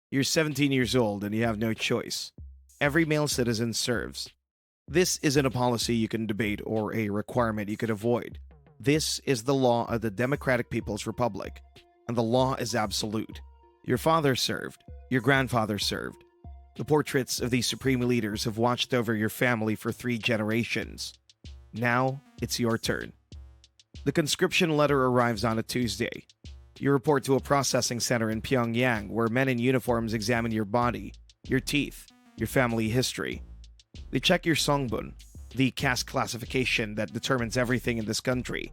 You're 17 years old and you have no choice. Every male citizen serves. This isn't a policy you can debate or a requirement you could avoid. This is the law of the Democratic People's Republic, and the law is absolute. Your father served. Your grandfather served. The portraits of these supreme leaders have watched over your family for 3 generations. Now, it's your turn. The conscription letter arrives on a Tuesday. You report to a processing center in Pyongyang where men in uniforms examine your body, your teeth, your family history. They check your songbun, the caste classification that determines everything in this country,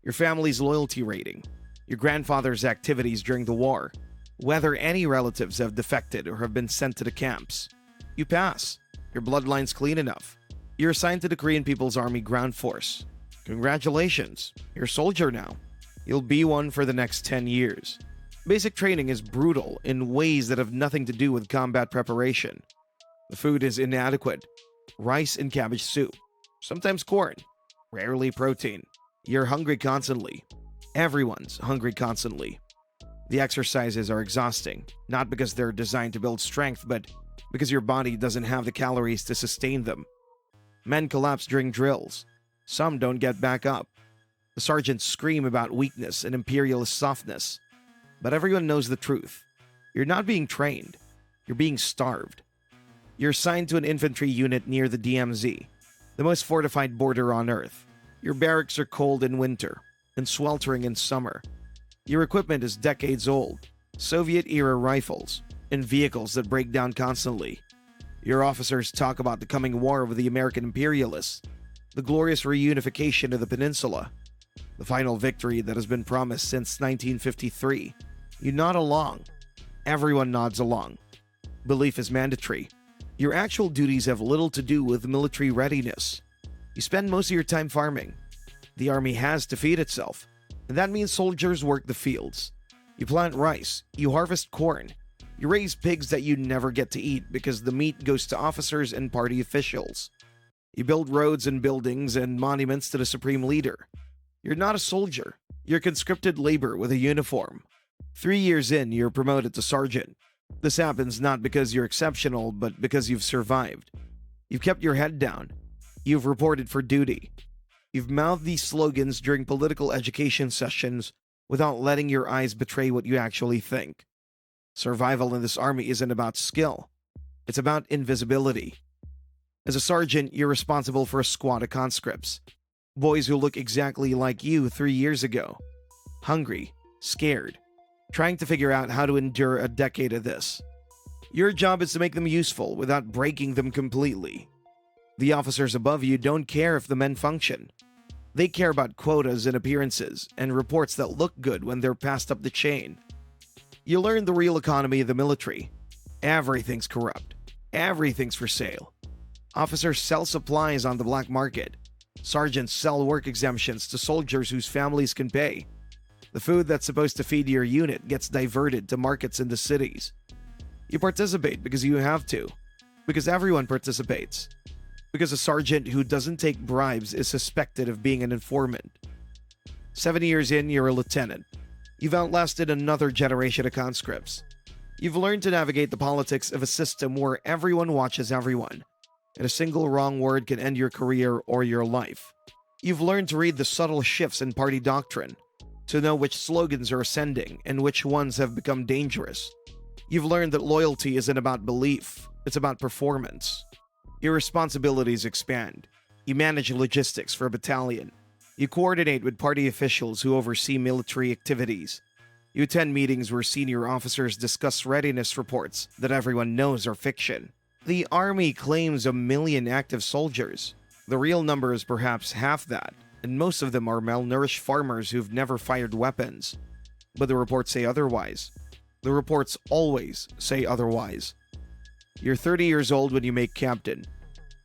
your family's loyalty rating, your grandfather's activities during the war, whether any relatives have defected or have been sent to the camps. You pass. Your bloodline's clean enough. You're assigned to the Korean People's Army Ground Force. Congratulations, you're a soldier now. You'll be one for the next 10 years. Basic training is brutal in ways that have nothing to do with combat preparation. The food is inadequate. Rice and cabbage soup. Sometimes corn. Rarely protein. You're hungry constantly. Everyone's hungry constantly. The exercises are exhausting, not because they're designed to build strength, but because your body doesn't have the calories to sustain them. Men collapse during drills. Some don't get back up. The sergeants scream about weakness and imperialist softness. But everyone knows the truth. You're not being trained. You're being starved. You're assigned to an infantry unit near the DMZ, the most fortified border on Earth. Your barracks are cold in winter and sweltering in summer. Your equipment is decades old, Soviet-era rifles, and vehicles that break down constantly. Your officers talk about the coming war with the American imperialists, the glorious reunification of the peninsula, the final victory that has been promised since 1953. You nod along. Everyone nods along. Belief is mandatory. Your actual duties have little to do with military readiness. You spend most of your time farming. The army has to feed itself, and that means soldiers work the fields. You plant rice, you harvest corn, you raise pigs that you never get to eat because the meat goes to officers and party officials. You build roads and buildings and monuments to the supreme leader. You're not a soldier. You're conscripted labor with a uniform. 3 years in, you're promoted to sergeant. This happens not because you're exceptional, but because you've survived. You've kept your head down. You've reported for duty. You've mouthed these slogans during political education sessions without letting your eyes betray what you actually think. Survival in this army isn't about skill. It's about invisibility. As a sergeant, you're responsible for a squad of conscripts. Boys who look exactly like you 3 years ago. Hungry, scared, trying to figure out how to endure a decade of this. Your job is to make them useful without breaking them completely. The officers above you don't care if the men function. They care about quotas and appearances and reports that look good when they're passed up the chain. You learn the real economy of the military. Everything's corrupt. Everything's for sale. Officers sell supplies on the black market. Sergeants sell work exemptions to soldiers whose families can pay. The food that's supposed to feed your unit gets diverted to markets in the cities. You participate because you have to. Because everyone participates. Because a sergeant who doesn't take bribes is suspected of being an informant. 7 years in, you're a lieutenant. You've outlasted another generation of conscripts. You've learned to navigate the politics of a system where everyone watches everyone, and a single wrong word can end your career or your life. You've learned to read the subtle shifts in party doctrine, to know which slogans are ascending and which ones have become dangerous. You've learned that loyalty isn't about belief, it's about performance. Your responsibilities expand. You manage logistics for a battalion. You coordinate with party officials who oversee military activities. You attend meetings where senior officers discuss readiness reports that everyone knows are fiction. The Army claims 1 million active soldiers. The real number is perhaps half that, and most of them are malnourished farmers who've never fired weapons. But the reports say otherwise. The reports always say otherwise. You're 30 years old when you make captain.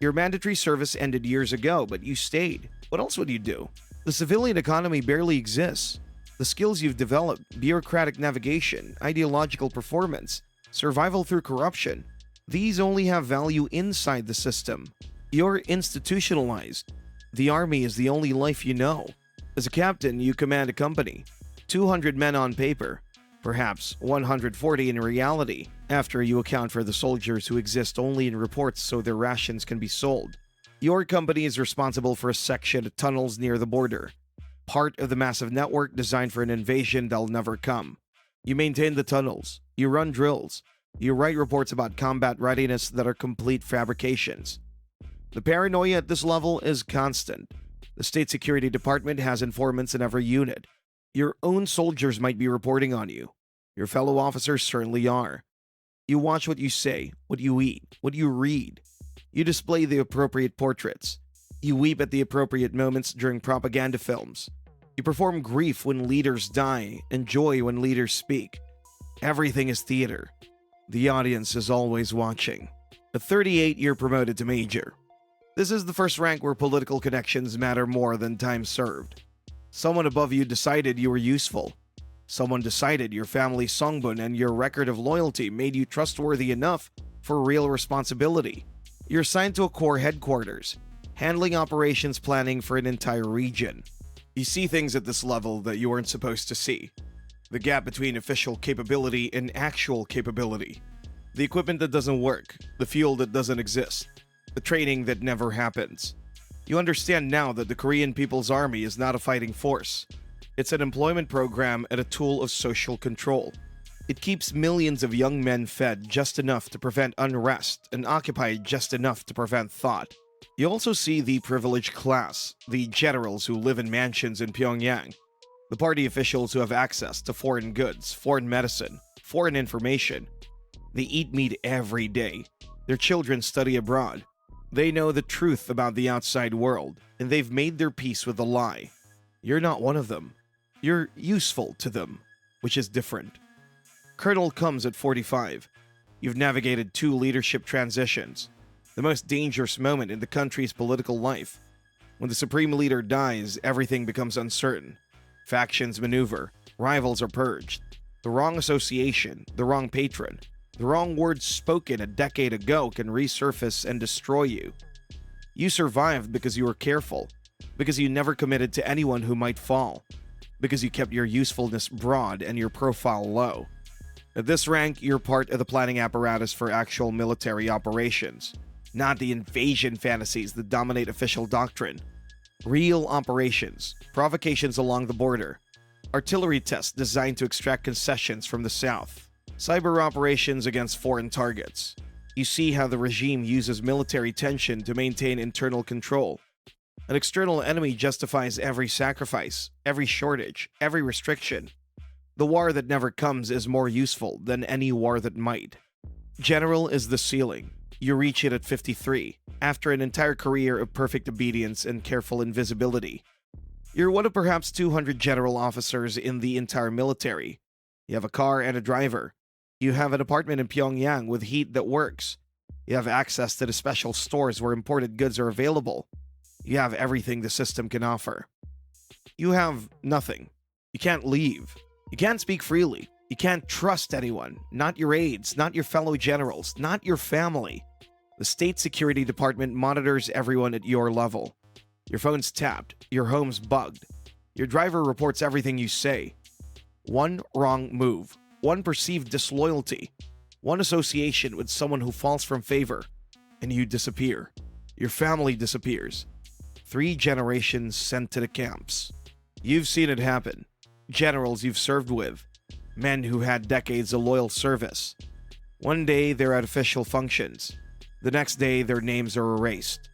Your mandatory service ended years ago, but you stayed. What else would you do? The civilian economy barely exists. The skills you've developed, bureaucratic navigation, ideological performance, survival through corruption, these only have value inside the system. You're institutionalized. The army is the only life you know. As a captain, you command a company. 200 men on paper. Perhaps 140 in reality, after you account for the soldiers who exist only in reports so their rations can be sold. Your company is responsible for a section of tunnels near the border, part of the massive network designed for an invasion that'll never come. You maintain the tunnels, you run drills, you write reports about combat readiness that are complete fabrications. The paranoia at this level is constant. The State Security Department has informants in every unit. Your own soldiers might be reporting on you. Your fellow officers certainly are. You watch what you say, what you eat, what you read. You display the appropriate portraits. You weep at the appropriate moments during propaganda films. You perform grief when leaders die and joy when leaders speak. Everything is theater. The audience is always watching. A 38-year promoted to major. This is the first rank where political connections matter more than time served. Someone above you decided you were useful. Someone decided your family's songbun and your record of loyalty made you trustworthy enough for real responsibility. You're assigned to a corps headquarters, handling operations planning for an entire region. You see things at this level that you weren't supposed to see. The gap between official capability and actual capability. The equipment that doesn't work, the fuel that doesn't exist, the training that never happens. You understand now that the Korean People's Army is not a fighting force. It's an employment program and a tool of social control. It keeps millions of young men fed just enough to prevent unrest and occupied just enough to prevent thought. You also see the privileged class, the generals who live in mansions in Pyongyang, the party officials who have access to foreign goods, foreign medicine, foreign information. They eat meat every day. Their children study abroad. They know the truth about the outside world, and they've made their peace with the lie. You're not one of them. You're useful to them, which is different. Colonel comes at 45. You've navigated 2 leadership transitions, the most dangerous moment in the country's political life. When the supreme leader dies, everything becomes uncertain. Factions maneuver, rivals are purged. The wrong association, the wrong patron, the wrong words spoken a decade ago can resurface and destroy you. You survived because you were careful, because you never committed to anyone who might fall, because you kept your usefulness broad and your profile low. At this rank, you're part of the planning apparatus for actual military operations, not the invasion fantasies that dominate official doctrine. Real operations, provocations along the border, artillery tests designed to extract concessions from the south, cyber operations against foreign targets. You see how the regime uses military tension to maintain internal control. An external enemy justifies every sacrifice, every shortage, every restriction. The war that never comes is more useful than any war that might. General is the ceiling. You reach it at 53, after an entire career of perfect obedience and careful invisibility. You're one of perhaps 200 general officers in the entire military. You have a car and a driver. You have an apartment in Pyongyang with heat that works. You have access to the special stores where imported goods are available. You have everything the system can offer. You have nothing. You can't leave. You can't speak freely. You can't trust anyone, not your aides, not your fellow generals, not your family. The State Security Department monitors everyone at your level. Your phone's tapped, your home's bugged. Your driver reports everything you say. One wrong move, one perceived disloyalty, one association with someone who falls from favor, and you disappear. Your family disappears. 3 generations sent to the camps. You've seen it happen. Generals you've served with. Men who had decades of loyal service. One day they're at official functions. The next day their names are erased.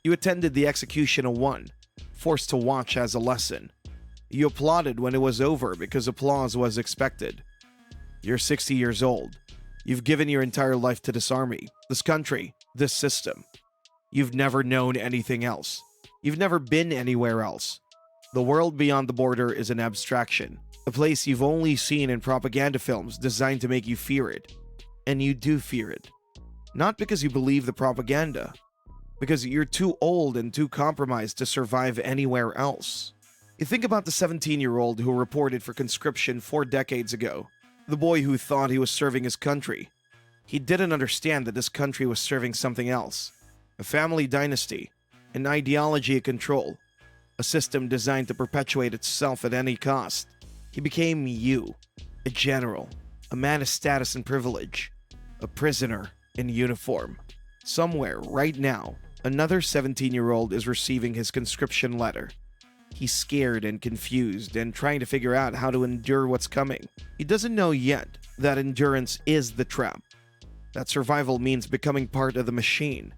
You attended the execution of one, forced to watch as a lesson. You applauded when it was over because applause was expected. You're 60 years old. You've given your entire life to this army, this country, this system. You've never known anything else. You've never been anywhere else. The world beyond the border is an abstraction, a place you've only seen in propaganda films designed to make you fear it. And you do fear it. Not because you believe the propaganda, because you're too old and too compromised to survive anywhere else. You think about the 17-year-old who reported for conscription 4 decades ago, the boy who thought he was serving his country. He didn't understand that this country was serving something else, a family dynasty, an ideology of control, a system designed to perpetuate itself at any cost. He became you. a general, a man of status and privilege, a prisoner in uniform. Somewhere, right now, another 17-year-old is receiving his conscription letter. He's scared and confused and trying to figure out how to endure what's coming. He doesn't know yet that endurance is the trap, that survival means becoming part of the machine,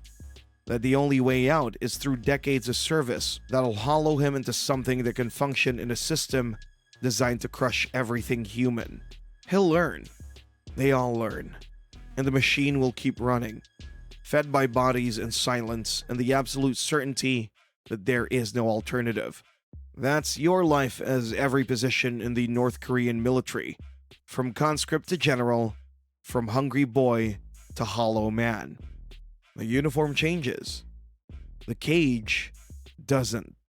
that the only way out is through decades of service that'll hollow him into something that can function in a system designed to crush everything human. He'll learn. They all learn. And the machine will keep running, fed by bodies and silence and the absolute certainty that there is no alternative. That's your life as every position in the North Korean military, from conscript to general, from hungry boy to hollow man. The uniform changes. The cage doesn't.